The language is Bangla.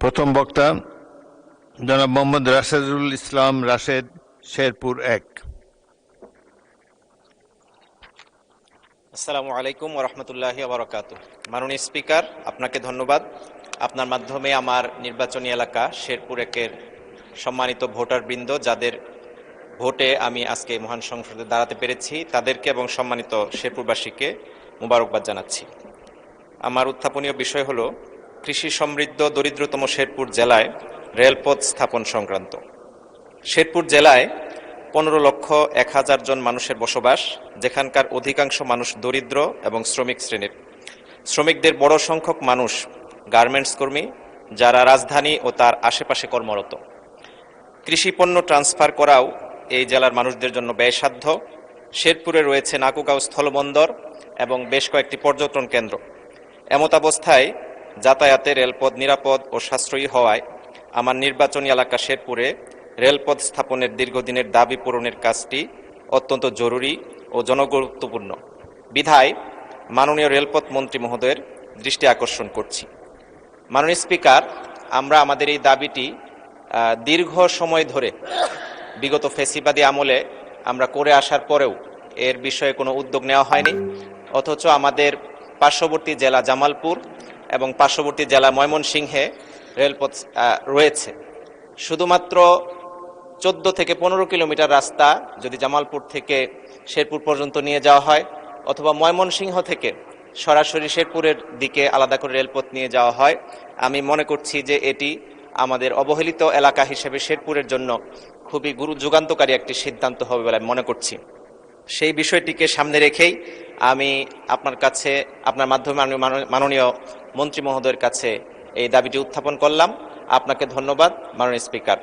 প্রথম বক্তা জনাব মোহাম্মদ রাশেদুল ইসলাম রাশেদ, শেরপুর 1। আসসালামু আলাইকুম ওয়া রাহমাতুল্লাহি ওয়া বারাকাতুহু। মাননীয় স্পিকার, আপনাকে ধন্যবাদ। আপনার মাধ্যমে আমার নির্বাচনী এলাকা শেরপুর 1-এর সম্মানিত ভোটারবৃন্দ, যাদের ভোটে আমি আজকে মহান সংসদে দাঁড়াতে পেরেছি, তাদেরকে এবং সম্মানিত শেরপুরবাসীকে মোবারকবাদ জানাচ্ছি। আমার উত্থাপনীয় বিষয় হলো কৃষি সমৃদ্ধ দরিদ্রতম শেরপুর জেলায় রেলপথ স্থাপন সংক্রান্ত। শেরপুর জেলায় 15,01,000 জন মানুষের বসবাস, যেখানকার অধিকাংশ মানুষ দরিদ্র এবং শ্রমিক শ্রেণীর। শ্রমিকদের বড় সংখ্যক মানুষ গার্মেন্টস কর্মী, যারা রাজধানী ও তার আশেপাশে কর্মরত। কৃষি পণ্য ট্রান্সফার করাও এই জেলার মানুষদের জন্য ব্যয়সাধ্য। শেরপুরে রয়েছে নাকুগাঁও স্থলবন্দর এবং বেশ কয়েকটি পর্যটন কেন্দ্র। এমতাবস্থায় যাতায়াতে রেলপথ নিরাপদ ও সাশ্রয়ী হওয়ায় আমার নির্বাচনী এলাকা শেরপুরে রেলপথ স্থাপনের দীর্ঘদিনের দাবি পূরণের কাজটি অত্যন্ত জরুরি ও জনগুরুত্বপূর্ণ বিধায় মাননীয় রেলপথ মন্ত্রী মহোদয়ের দৃষ্টি আকর্ষণ করছি। মাননীয় স্পিকার, আমরা আমাদের এই দাবিটি দীর্ঘ সময় ধরে বিগত ফ্যাসিবাদী আমলে আমরা করে আসার পরেও এর বিষয়ে কোনো উদ্যোগ নেওয়া হয়নি, অথচ আমাদের পার্শ্ববর্তী জেলা জামালপুর এবং পার্শ্ববর্তী জেলা ময়মনসিংহে রেলপথ রয়েছে। শুধুমাত্র 14 থেকে 15 কিলোমিটার রাস্তা যদি জামালপুর থেকে শেরপুর পর্যন্ত নিয়ে যাওয়া হয়, অথবা ময়মনসিংহ থেকে সরাসরি শেরপুরের দিকে আলাদা করে রেলপথ নিয়ে যাওয়া হয়, আমি মনে করছি যে এটি আমাদের অবহেলিত এলাকা হিসেবে শেরপুরের জন্য খুবই যুগান্তকারী একটি সিদ্ধান্ত হবে বলে মনে করছি। সেই বিষয়টিকে সামনে রেখেই আমি আপনার কাছে, আপনার মাধ্যমে মাননীয় মন্ত্রী মহোদয়ের কাছে এই দাবিটি উত্থাপন করলাম। আপনাকে ধন্যবাদ মাননীয় স্পিকার।